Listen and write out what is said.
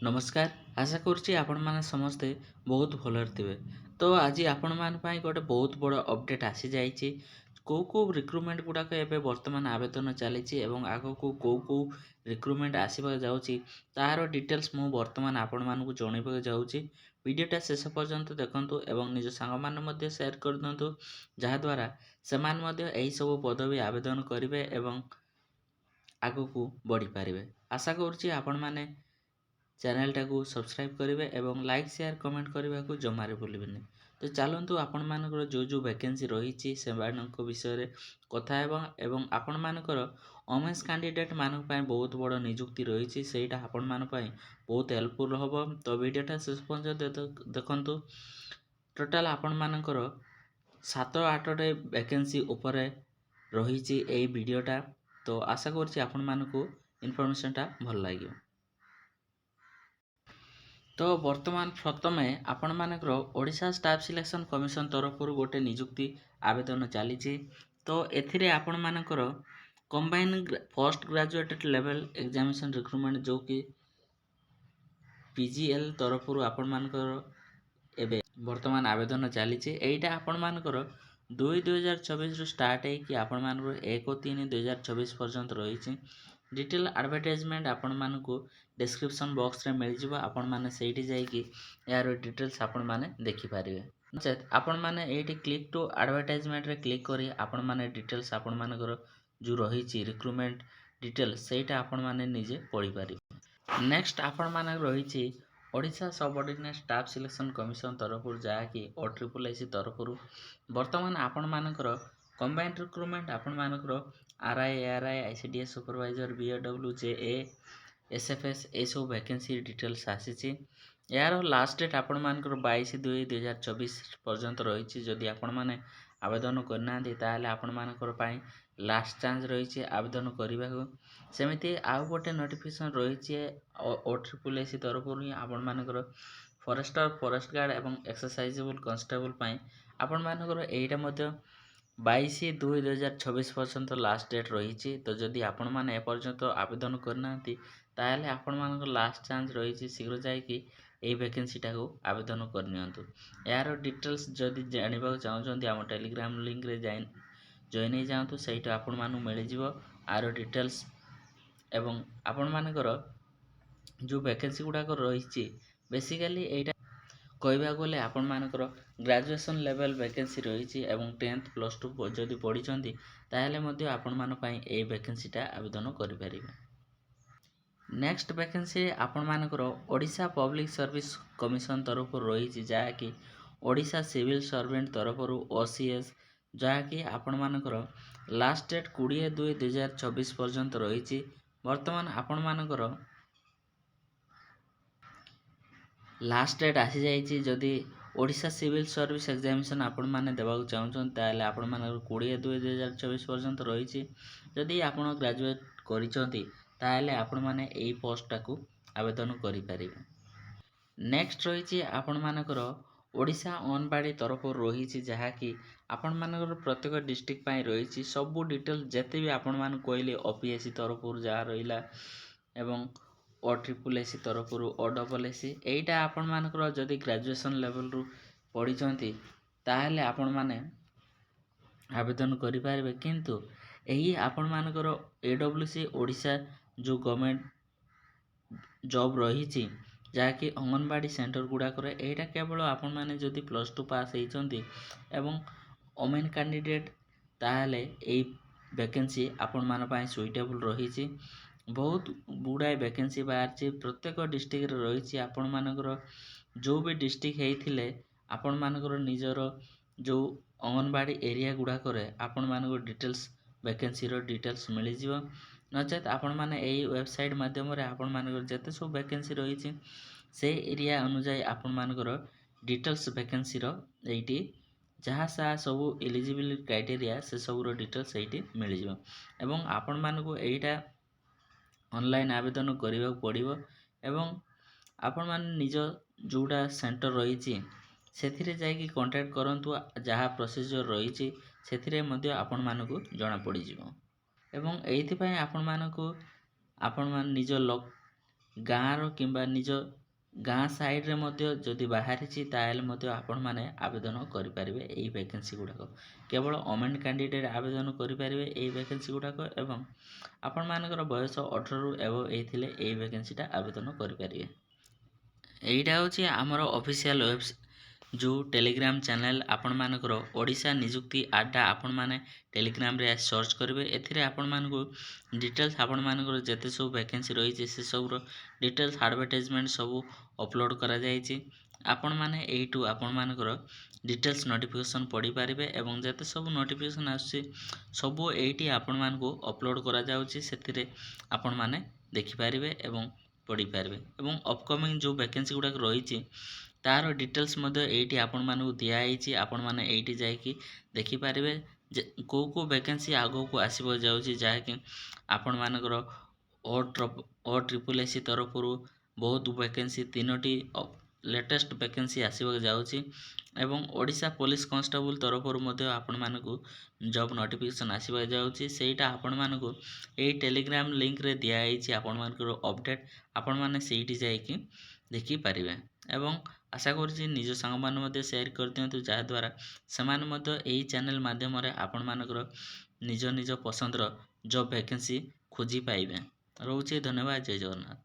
नमस्कार। आशा करुच्ची आपण मैंने समस्ते बहुत भलरे थे। तो आज आपण मान गोटे बहुत बड़ अपडेट आसी जाइए। कौ रिक्रुटमेंट गुड़ाक एवं बर्तमान आवेदन चली आग को कौ रिक्रुटमेंट आसवा जाऊँगी तार डिटेल्स मु बर्तमान आपण मानक जनवाक जाऊँगी। वीडियोटा शेष पर्यंत देखंतु एवं निज सांग मैंने शेयर कर दिंतु जहाद्वारा से सब पदवी आवेदन करेंगे एवं आगक बढ़ी पारे। आशा करुच्ची आपण मैंने चैनल टाकू सब्सक्राइब करेंगे एवं लाइक शेयर कमेंट करने को जमारे भूलें। तो चलतु आपण मानकर जो वैकेंसी रही से विषय कथा एवं आपण मानकर वोमेन्स कैंडिडेट मान बहुत बड़ निजुक्ति रही से आपण मान बहुत हेल्पफुल हम। तो वीडियोटा शेष पर्यंत देखंतु। टोटाल आपण मानकर 7-8 वैकेंसी उपर रही वीडियोटा। तो आशा करछि आपण मानकु इनफॉरमेशनटा भल लगे। तो वर्तमान प्रथमे आपण मानकर ओडिशा स्टाफ सिलेक्शन कमिशन तरफ गोटे निजुक्ति आवेदन चली। तो एथिरे आपण मानकर combine post graduated level examination recruitment जो कि पीजीएल तरफ आपण मानकर एबे वर्तमान आवेदन चली। एटा आपण मानकर 2/2024 रु स्टार्ट है कि आपण मानकर 1/3/2024 पर्यंत रही। डिटेल एडवर्टाइजमेंट आपण मानक डिस्क्रिप्शन बॉक्स रे मिल जिवो। आपण माने सेठी जाईकी यार डिटेल्स आपण माने देखि पारिबे। नचेत आपण माने एठी क्लिक टू एडवर्टाइजमेंट रे क्लिक करी आपण माने डिटेल्स आपण मानकर जो रही रिक्रुटमेंट डिटेल्स सेटा आपण माने निजे पढ़ी पारिबे। नेक्स्ट आपण माने रही Odisha subordinate staff selection commission तरफ जहाँकि OSSC तरफ वर्तमान आपण मानकर कंबाइंड रिक्रुटमेंट आपण मानकर RI ARI ICDS supervisor BAW JA SFS ये सब वैकेंसी डिटेल्स आसी। यार लास्ट डेट आपण मानकर 22/2/2024 पर्यंत रही। जदि आपण माने आवेदन करना ताले आपण मानकर पाई लास्ट चांस रही आवेदन करने को। सेमिति आउ गोटे नोटिफिकेशन रही OSSC तरफ आपण मानकर फॉरेस्टर फॉरेस्ट गार्ड एवं एक्सरसाइजेबल कांस्टेबल पाई आपण मानकर एटा मध्य 22/2/2024 पर्यंत लास्ट डेट रही। तो जदि आपण माने एपर्यंत आवेदन करना ताहले आपण मानकर लास्ट चांस रही शीघ्र जाइए यही वैकेंसी टाको आवेदन करनियंतु। यार डिटेल्स जदि जानवा चाहते आम टेलीग्राम लिंक रे जॉइन हो जातु सही आपण मानू मिल जिवो आर डिटेल्स एवं आपण मानकर जो वैकेंसी गुड़ाक रही बेसिकली एटा कहवा गले आपण मानकर ग्रेजुएशन लेवल वैकेंसी रही एवं 10th +2 जदि पढ़ी ताहले मध्य आपण मान पई ए वैकेंसीटा आवेदन करि। नेक्स्ट वैकेंसी आपण मानकर ओडिशा पब्लिक सर्विस कमिशन तरफ रही जहाँकि ओडिशा सिविल सर्वेंट तरफ OCS जहाँकि आपण मानकर लास्ट डेट 20/2/2024 पर्यंत रही। वर्तमान आपण मानकर लास्ट डेट आसी जाइए। जदि ओडिशा सिविल सर्विस एग्जामिनेशन आपण माने देबाक चाहछन ताले आपण मानकर 20/2/2024 पर्यंत रही। जदि आपण ग्रेजुएट करिसंती ताले आपण माने एई पोस्टा को आवेदन करि पारिबे। नेक्स्ट रही आपण मानकर ओडिशा अंगनवाड़ी तरफ रही जहाँकि आपण मानकर प्रत्येक डिस्ट्रिक्ट पाई रही सबू डिटेल जेते भी आपण मान कहले OPSC तरफ जहाँ रहिला एवं OSSC तरफ OSSC एटा आपण मानकर जदि ग्रेजुएशन लेवल रु पढ़ी ताहले आपण माने आवेदन करि पारिबे। किंतु एही आपण मानकर AWC ओडिशा जो गवर्नमेंट जॉब रही जहाँकि अंगनवाड़ी सेंटर गुड़ाक एटा केवल आपण माने जदि +2 पास होइचंती एवं वोमेन कैंडिडेट ताहले एई वैकेंसी आपण मान पई सुइटेबल रही। बहुत गुड़ाए वैकेंसी बाहर प्रत्येक डिस्ट्रिक्ट रही आपण मानकर जो भी डिस्ट्रिक्ट होइथिले आपण मानकर निजर जो अंगनवाड़ी एरिया गुड़ाक आपण मानकर डिटेल्स वैकेंसी रो डिटेल्स मिल जिवो। नचेत आपण माने एई वेबसाइट माध्यम रे आपण मानकर जते सब वैकेंसी रही से एरिया अनुसार आपण मानकर डिटेल्स वैकेंसी रो एटी जहाँ सा सब एलिजिबिलिटी क्राइटेरिया से सब रो डिटेल्स एटी मिल जिवो। एवं आपण मानकु एटा ऑनलाइन आवेदन करने पड़ो एवं आपण माने निज जोड़ा सेंटर रही से जाकि कांटेक्ट करंतु जहाँ प्रोसीजर रही से आपण मानकु जना पड़ जिवो। एवं एइथि पई आपण मानकु आपण मान निज ଗାଁର କିମ୍ବା ନିଜ ଗାଁ ସାଇଡ଼ରେ ମଧ୍ୟ ଯଦି ବାହାରିଛି ତାହେଲେ ମଧ୍ୟ ଆପଣମାନେ ଆବେଦନ କରିପାରିବେ ଏହି ଭ୍ୟାକେନ୍ସି ଗୁଡ଼ାକ। କେବଳ ଓମେନ୍ କ୍ୟାଣ୍ଡିଡେଟ୍ ଆବେଦନ କରିପାରିବେ ଏହି ଭ୍ୟାକେନ୍ସି ଗୁଡ଼ାକ ଏବଂ ଆପଣମାନଙ୍କର ବୟସ 18ରୁ ଏଭବ ହେଇଥିଲେ ଏହି ଭ୍ୟାକେନ୍ସିଟା ଆବେଦନ କରିପାରିବେ। ଏଇଟା ହେଉଛି ଆମର ଅଫିସିଆଲ୍ ଯେଉଁ ଟେଲିଗ୍ରାମ ଚ୍ୟାନେଲ୍ ଆପଣମାନଙ୍କର ଓଡ଼ିଶା ନିଯୁକ୍ତି ଆଡ଼୍ଡା ଆପଣମାନେ ଟେଲିଗ୍ରାମରେ ସର୍ଚ୍ଚ କରିବେ। ଏଥିରେ ଆପଣମାନଙ୍କୁ ଡିଟେଲ୍ସ ଆପଣମାନଙ୍କର ଯେତେ ସବୁ ଭ୍ୟାକେନ୍ସି ରହିଛି ସେସବୁର ଡିଟେଲ୍ସ ଆଡ଼ଭର୍ଟାଇଜମେଣ୍ଟ ସବୁ ଅପଲୋଡ଼ କରାଯାଇଛି। ଆପଣମାନେ ଏଇଠୁ ଆପଣମାନଙ୍କର ଡିଟେଲ୍ସ ନୋଟିଫିକେସନ୍ ପଢ଼ିପାରିବେ ଏବଂ ଯେତେ ସବୁ ନୋଟିଫିକେସନ୍ ଆସୁଛି ସବୁ ଏଇଠି ଆପଣମାନଙ୍କୁ ଅପଲୋଡ଼ କରାଯାଉଛି। ସେଥିରେ ଆପଣମାନେ ଦେଖିପାରିବେ ଏବଂ ପଢ଼ିପାରିବେ ଏବଂ ଅପକମିଂ ଯେଉଁ ଭ୍ୟାକେନ୍ସି ଗୁଡ଼ାକ ରହିଛି ତା'ର ଡିଟେଲ୍ସ ମଧ୍ୟ ଏଇଠି ଆପଣମାନଙ୍କୁ ଦିଆହେଇଛି। ଆପଣମାନେ ଏଇଠି ଯାଇକି ଦେଖିପାରିବେ ଯେ କେଉଁ ଭ୍ୟାକେନ୍ସି ଆଗକୁ ଆସିବ ଯାଉଛି, ଯାହାକି ଆପଣମାନଙ୍କର OSSC ତରଫରୁ ବହୁତ ଭ୍ୟାକେନ୍ସି 3ଟି ଲେଟେଷ୍ଟ ଭ୍ୟାକେନ୍ସି ଆସିବାକୁ ଯାଉଛି ଏବଂ ଓଡ଼ିଶା ପୋଲିସ କନଷ୍ଟେବଲ୍ ତରଫରୁ ମଧ୍ୟ ଆପଣମାନଙ୍କୁ ଜବ୍ ନୋଟିଫିକେସନ୍ ଆସିବାକୁ ଯାଉଛି। ସେଇଟା ଆପଣମାନଙ୍କୁ ଏଇ ଟେଲିଗ୍ରାମ ଲିଙ୍କରେ ଦିଆହେଇଛି ଆପଣମାନଙ୍କର ଅପଡ଼େଟ୍। ଆପଣମାନେ ସେଇଠି ଯାଇକି ଦେଖିପାରିବେ ଏବଂ ଆଶା କରୁଛି ନିଜ ସାଙ୍ଗମାନେ ମଧ୍ୟ ସେୟାର କରିଦିଅନ୍ତୁ, ଯାହାଦ୍ୱାରା ସେମାନେ ମଧ୍ୟ ଏହି ଚ୍ୟାନେଲ୍ ମାଧ୍ୟମରେ ଆପଣମାନଙ୍କର ନିଜ ନିଜ ପସନ୍ଦର ଜବ୍ ଭ୍ୟାକେନ୍ସି ଖୋଜି ପାଇବେ। ରହୁଛି, ଧନ୍ୟବାଦ, ଜୟ ଜଗନ୍ନାଥ।